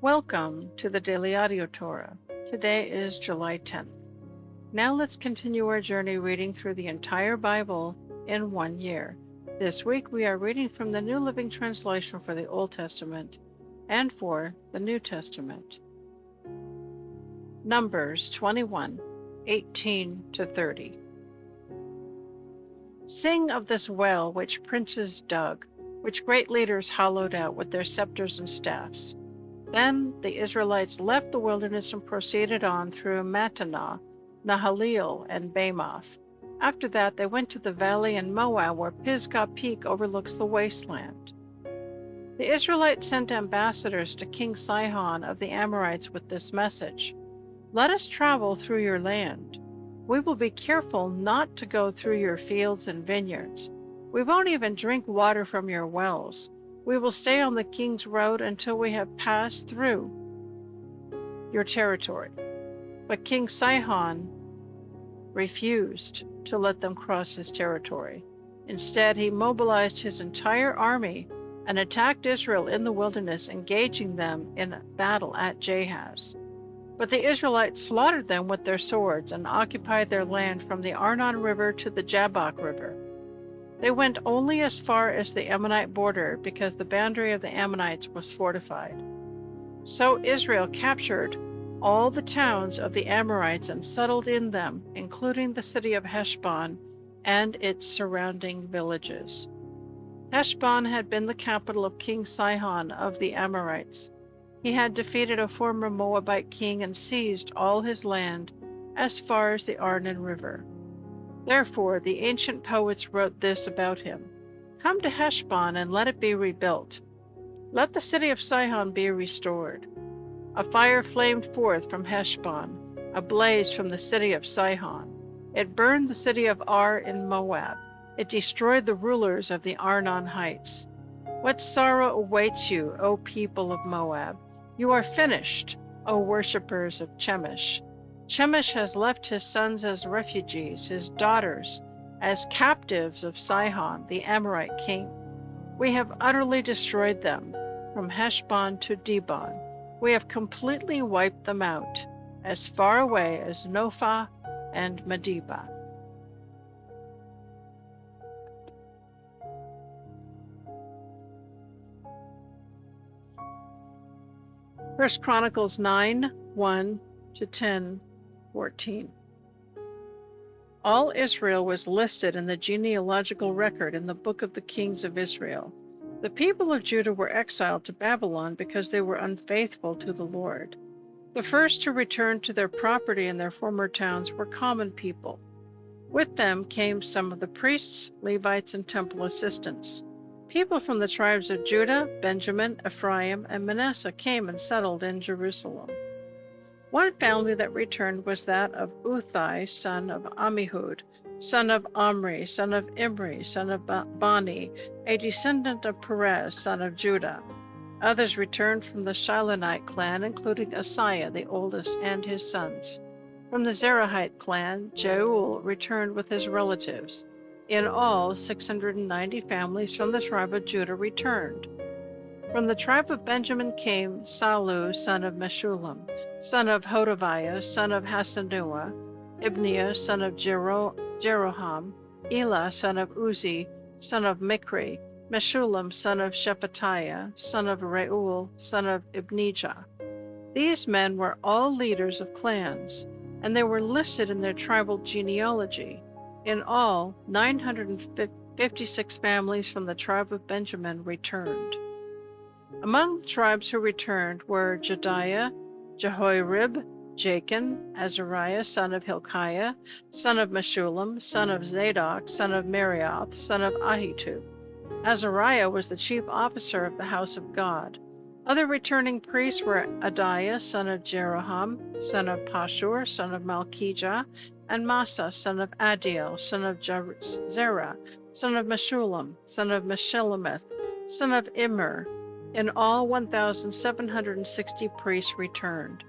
Welcome to the Daily Audio Torah. Today is July 10th. Now let's continue our journey reading through the entire Bible in 1 year. This week we are reading from the New Living Translation for the Old Testament and for the New Testament. Numbers 21, 18-30. Sing of this well which princes dug, which great leaders hollowed out with their scepters and staffs. Then the Israelites left the wilderness and proceeded on through Mattanah, Nahaleel, and Bamoth. After that they went to the valley in Moab where Pisgah Peak overlooks the wasteland. The Israelites sent ambassadors to King Sihon of the Amorites with this message: "Let us travel through your land. We will be careful not to go through your fields and vineyards. We won't even drink water from your wells. We will stay on the king's road until we have passed through your territory." But King Sihon refused to let them cross his territory. Instead, he mobilized his entire army and attacked Israel in the wilderness, engaging them in battle at Jahaz. But the Israelites slaughtered them with their swords and occupied their land from the Arnon River to the Jabbok River. They went only as far as the Ammonite border because the boundary of the Ammonites was fortified. So Israel captured all the towns of the Amorites and settled in them, including the city of Heshbon and its surrounding villages. Heshbon had been the capital of King Sihon of the Amorites. He had defeated a former Moabite king and seized all his land as far as the Arnon River. Therefore, the ancient poets wrote this about him: "Come to Heshbon and let it be rebuilt. Let the city of Sihon be restored. A fire flamed forth from Heshbon, a blaze from the city of Sihon. It burned the city of Ar in Moab. It destroyed the rulers of the Arnon heights. What sorrow awaits you, O people of Moab! You are finished, O worshippers of Chemosh. Chemosh has left his sons as refugees, his daughters as captives of Sihon, the Amorite king. We have utterly destroyed them, from Heshbon to Dibon. We have completely wiped them out, as far away as Nophah and Medeba." First Chronicles 9, 1-10-14. All Israel was listed in the genealogical record in the book of the kings of Israel. The people of Judah were exiled to Babylon because they were unfaithful to the Lord. The first to return to their property in their former towns were common people. With them came some of the priests, Levites, and temple assistants. People from the tribes of Judah, Benjamin, Ephraim, and Manasseh came and settled in Jerusalem. One family that returned was that of Uthai, son of Ammihud, son of Omri, son of Imri, son of Bani, a descendant of Perez, son of Judah. Others returned from the Shilonite clan, including Asaiah, the oldest, and his sons. From the Zerahite clan, Jeuel returned with his relatives. In all, 690 families from the tribe of Judah returned. From the tribe of Benjamin came Salu, son of Meshullam, son of Hodaviah, son of Hasanuah, Ibniah, son of Jeroham, Elah, son of Uzi, son of Mikri, Meshullam, son of Shephatiah, son of Reuel, son of Ibnijah. These men were all leaders of clans, and they were listed in their tribal genealogy. In all, 956 families from the tribe of Benjamin returned. Among the tribes who returned were Jediah, Jehoiarib, Jachin, Azariah, son of Hilkiah, son of Meshullam, son of Zadok, son of Marioth, son of Ahitub. Azariah was the chief officer of the house of God. Other returning priests were Adiah, son of Jeroham, son of Pashur, son of Malchijah, and Massa, son of Adiel, son of Zerah, son of Meshullam, son of Meshelemeth, son of Immer. In all, 1,760 priests returned.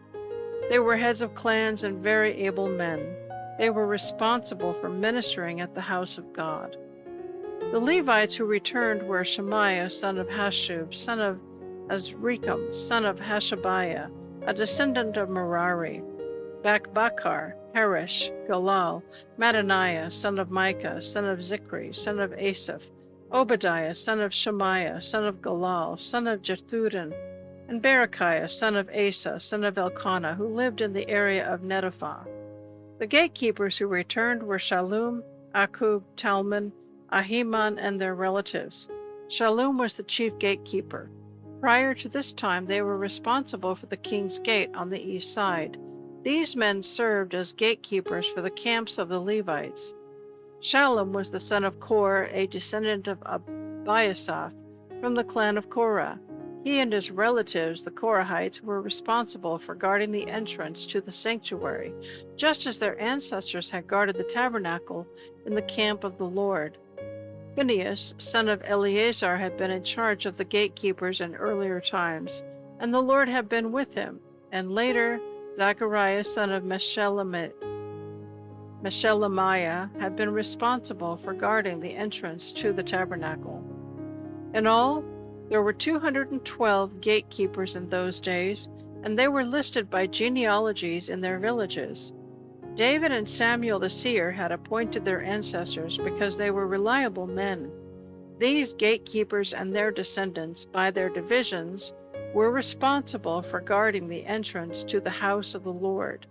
They were heads of clans and very able men. They were responsible for ministering at the house of God. The Levites who returned were Shemaiah, son of Hashub, son of Azrikam, son of Hashabiah, a descendant of Merari, Bakbakar, Harish, Galal, Mattaniah, son of Micah, son of Zikri, son of Asaph, Obadiah, son of Shemaiah, son of Galal, son of Jethurin, and Berechiah, son of Asa, son of Elkanah, who lived in the area of Netophah. The gatekeepers who returned were Shallum, Akub, Talmon, Ahiman, and their relatives. Shallum was the chief gatekeeper. Prior to this time, they were responsible for the king's gate on the east side. These men served as gatekeepers for the camps of the Levites. Shallum was the son of Kor, a descendant of Abiasaph, from the clan of Korah. He and his relatives, the Korahites, were responsible for guarding the entrance to the sanctuary, just as their ancestors had guarded the tabernacle in the camp of the Lord. Phinehas, son of Eleazar, had been in charge of the gatekeepers in earlier times, and the Lord had been with him. And later, Zechariah, son of Meshelemiah, had been responsible for guarding the entrance to the tabernacle. In all, there were 212 gatekeepers in those days, and they were listed by genealogies in their villages. David and Samuel the seer had appointed their ancestors because they were reliable men. These gatekeepers and their descendants, by their divisions, were responsible for guarding the entrance to the house of the Lord,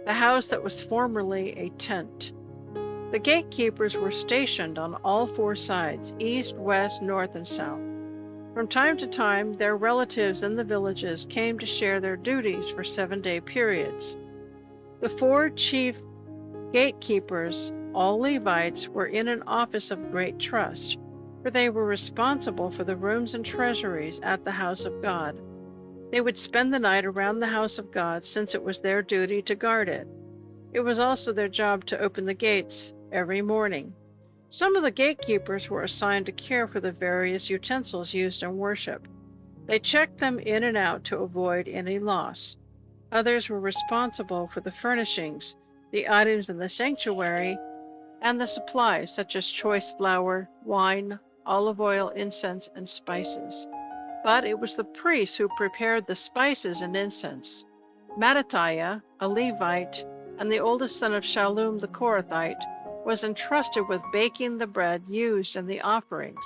the house that was formerly a tent. The gatekeepers were stationed on all four sides, east, west, north, and south. From time to time, their relatives in the villages came to share their duties for 7-day periods. The four chief gatekeepers, all Levites, were in an office of great trust, for they were responsible for the rooms and treasuries at the house of God. They would spend the night around the house of God, since it was their duty to guard it. It was also their job to open the gates every morning. Some of the gatekeepers were assigned to care for the various utensils used in worship. They checked them in and out to avoid any loss. Others were responsible for the furnishings, the items in the sanctuary, and the supplies such as choice flour, wine, olive oil, incense, and spices. But it was the priests who prepared the spices and incense. Mattaniah, a Levite, and the oldest son of Shallum the Korathite, was entrusted with baking the bread used in the offerings.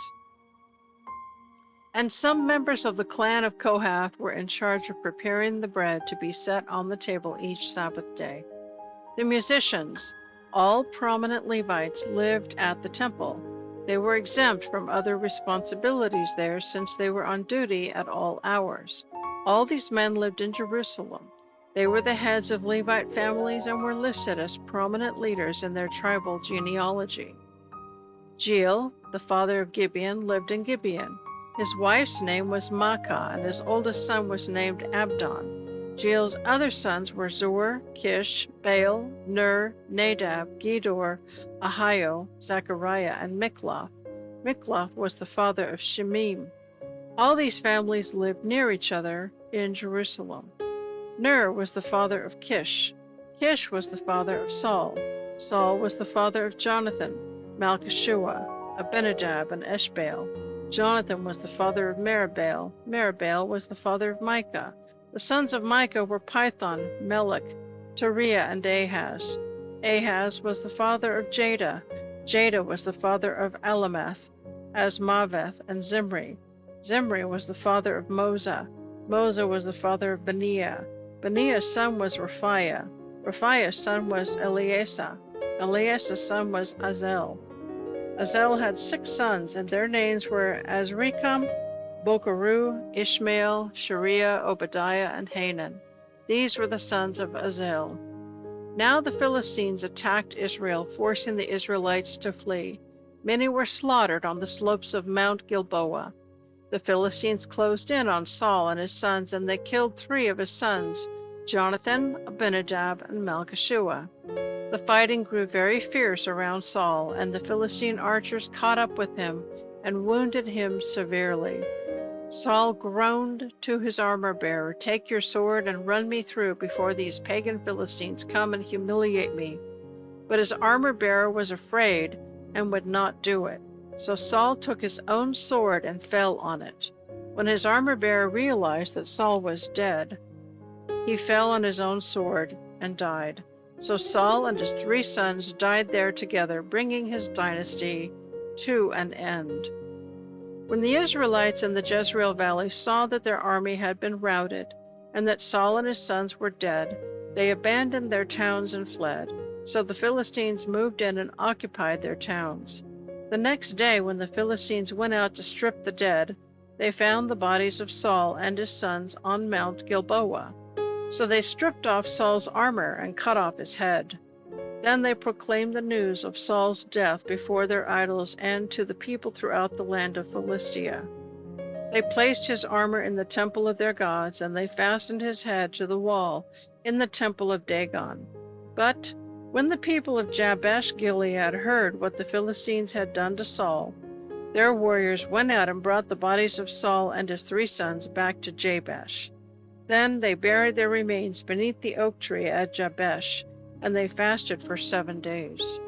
And some members of the clan of Kohath were in charge of preparing the bread to be set on the table each Sabbath day. The musicians, all prominent Levites, lived at the temple. They were exempt from other responsibilities there since they were on duty at all hours. All these men lived in Jerusalem. They were the heads of Levite families and were listed as prominent leaders in their tribal genealogy. Jeiel, the father of Gibeon, lived in Gibeon. His wife's name was Maacah, and his oldest son was named Abdon. Jeiel's other sons were Zur, Kish, Baal, Ner, Nadab, Gedor, Ahio, Zechariah, and Mikloth. Mikloth was the father of Shemim. All these families lived near each other in Jerusalem. Ner was the father of Kish. Kish was the father of Saul. Saul was the father of Jonathan, Malchishua, Abinadab, and Eshbaal. Jonathan was the father of Meribbaal. Meribbaal was the father of Micah. The sons of Micah were Pithon, Melech, Teriah, and Ahaz. Ahaz was the father of Jada. Jada was the father of Alameth, Asmaveth, and Zimri. Zimri was the father of Moza. Moza was the father of Beniah. Beniah's son was Raphiah. Raphiah's son was Eleasa. Eleasa's son was Azel. Azel had 6 sons, and their names were Azrikam, Bokeru, Ishmael, Shariah, Obadiah, and Hanan. These were the sons of Azel. Now the Philistines attacked Israel, forcing the Israelites to flee. Many were slaughtered on the slopes of Mount Gilboa. The Philistines closed in on Saul and his sons, and they killed 3 of his sons, Jonathan, Abinadab, and Malchishua. The fighting grew very fierce around Saul, and the Philistine archers caught up with him and wounded him severely. Saul groaned to his armor-bearer, "Take your sword and run me through before these pagan Philistines come and humiliate me." But his armor-bearer was afraid and would not do it. So Saul took his own sword and fell on it. When his armor-bearer realized that Saul was dead, he fell on his own sword and died. So Saul and his 3 sons died there together, bringing his dynasty to an end. When the Israelites in the Jezreel Valley saw that their army had been routed, and that Saul and his sons were dead, they abandoned their towns and fled. So the Philistines moved in and occupied their towns. The next day, when the Philistines went out to strip the dead, they found the bodies of Saul and his sons on Mount Gilboa. So they stripped off Saul's armor and cut off his head. Then they proclaimed the news of Saul's death before their idols and to the people throughout the land of Philistia. They placed his armor in the temple of their gods, and they fastened his head to the wall in the temple of Dagon. But when the people of Jabesh Gilead heard what the Philistines had done to Saul, their warriors went out and brought the bodies of Saul and his 3 sons back to Jabesh. Then they buried their remains beneath the oak tree at Jabesh, and they fasted for 7 days.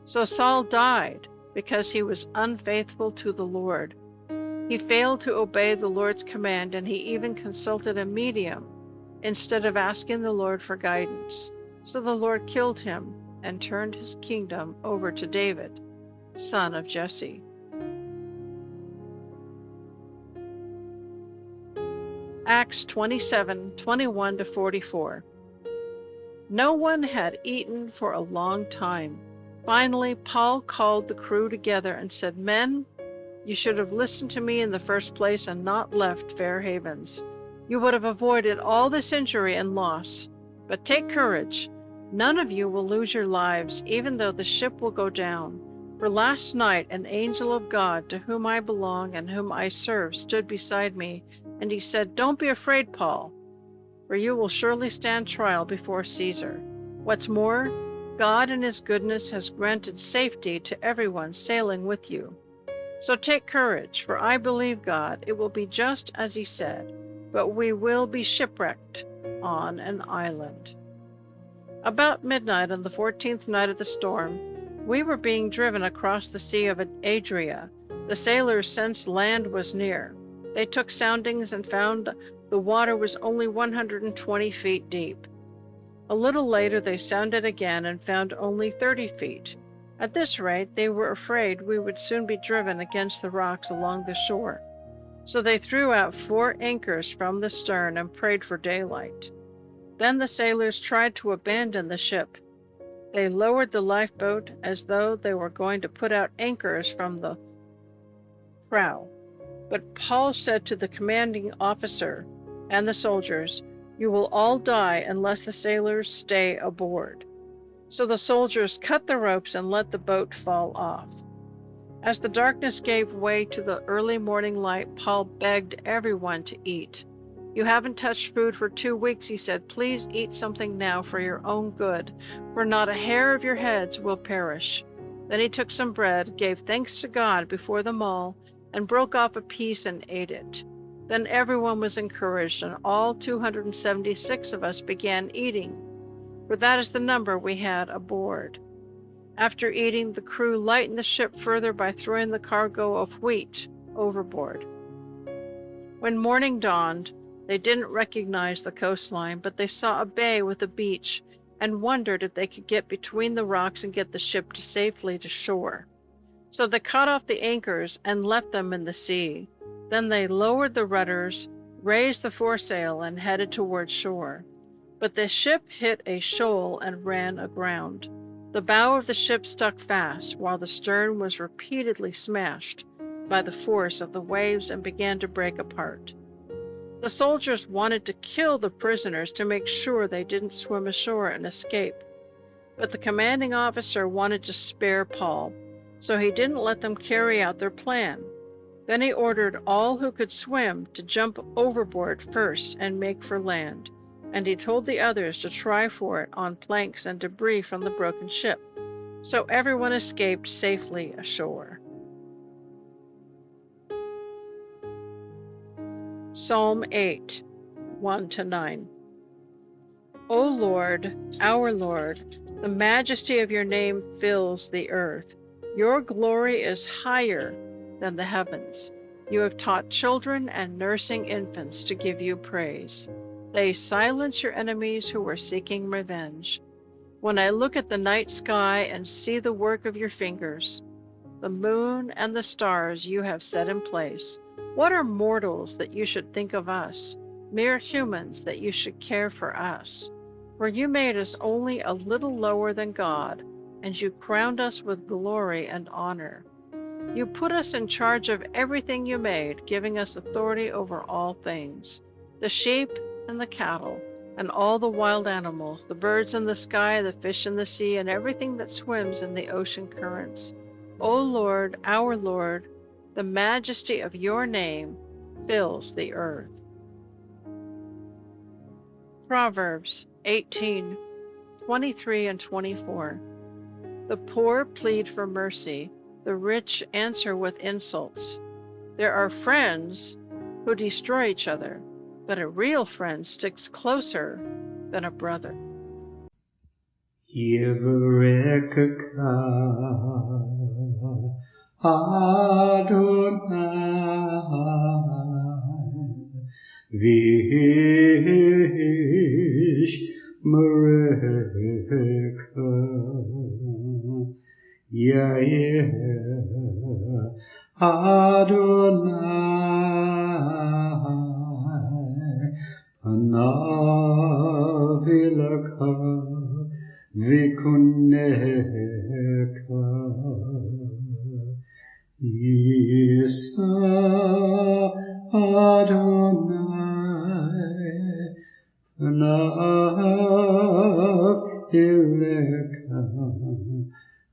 So Saul died because he was unfaithful to the Lord. He failed to obey the Lord's command, and he even consulted a medium instead of asking the Lord for guidance. So the Lord killed him and turned his kingdom over to David, son of Jesse. Acts 27:21-44. No one had eaten for a long time. Finally, Paul called the crew together and said, "Men, you should have listened to me in the first place and not left Fair Havens. You would have avoided all this injury and loss. But take courage. None of you will lose your lives, even though the ship will go down. For last night an angel of God, to whom I belong and whom I serve, stood beside me, and he said, 'Don't be afraid, Paul, for you will surely stand trial before Caesar. What's more, God in his goodness has granted safety to everyone sailing with you. So take courage, for I believe God, it will be just as he said, but we will be shipwrecked on an island.'" About midnight on the 14th night of the storm, we were being driven across the Sea of Adria. The sailors sensed land was near. They took soundings and found the water was only 120 feet deep. A little later they sounded again and found only 30 feet. At this rate, they were afraid we would soon be driven against the rocks along the shore. So they threw out 4 anchors from the stern and prayed for daylight. Then the sailors tried to abandon the ship. They lowered the lifeboat as though they were going to put out anchors from the prow. But Paul said to the commanding officer and the soldiers, "You will all die unless the sailors stay aboard." So the soldiers cut the ropes and let the boat fall off. As the darkness gave way to the early morning light, Paul begged everyone to eat. "You haven't touched food for 2 weeks," he said. "Please eat something now for your own good, for not a hair of your heads will perish." Then he took some bread, gave thanks to God before them all, and broke off a piece and ate it. Then everyone was encouraged, and all 276 of us began eating, for that is the number we had aboard. After eating, the crew lightened the ship further by throwing the cargo of wheat overboard. When morning dawned, they didn't recognize the coastline, but they saw a bay with a beach and wondered if they could get between the rocks and get the ship safely to shore. So they cut off the anchors and left them in the sea. Then they lowered the rudders, raised the foresail, and headed toward shore. But the ship hit a shoal and ran aground. The bow of the ship stuck fast, while the stern was repeatedly smashed by the force of the waves and began to break apart. The soldiers wanted to kill the prisoners to make sure they didn't swim ashore and escape. But the commanding officer wanted to spare Paul, so he didn't let them carry out their plan. Then he ordered all who could swim to jump overboard first and make for land, and he told the others to try for it on planks and debris from the broken ship. So everyone escaped safely ashore. Psalm 8, 1-9. O Lord, our Lord, the majesty of your name fills the earth. Your glory is higher than the heavens. You have taught children and nursing infants to give you praise. They silence your enemies who were seeking revenge. When I look at the night sky and see the work of your fingers, the moon and the stars you have set in place, what are mortals that you should think of us, mere humans that you should care for us? For you made us only a little lower than God, and you crowned us with glory and honor. You put us in charge of everything you made, giving us authority over all things, the sheep and the cattle, and all the wild animals, the birds in the sky, the fish in the sea, and everything that swims in the ocean currents. O Lord, our Lord, the majesty of your name fills the earth. Proverbs 18:23 and 24. The poor plead for mercy, the rich answer with insults. There are friends who destroy each other, but a real friend sticks closer than a brother. Yivrekka Adonai Vishmereka Yair Adonai Panavilaka Vikuneka Isa Adonai Panav Ileka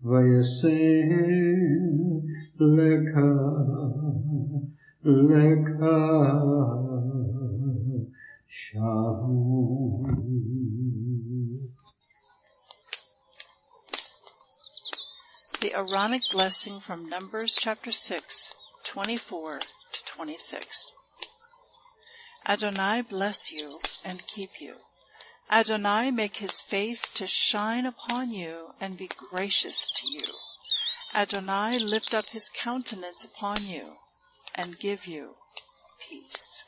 Vayasem Leka Leka Shalom. The Aaronic Blessing from Numbers chapter 6, 24 to 26. Adonai bless you and keep you. Adonai make his face to shine upon you and be gracious to you. Adonai lift up his countenance upon you and give you peace.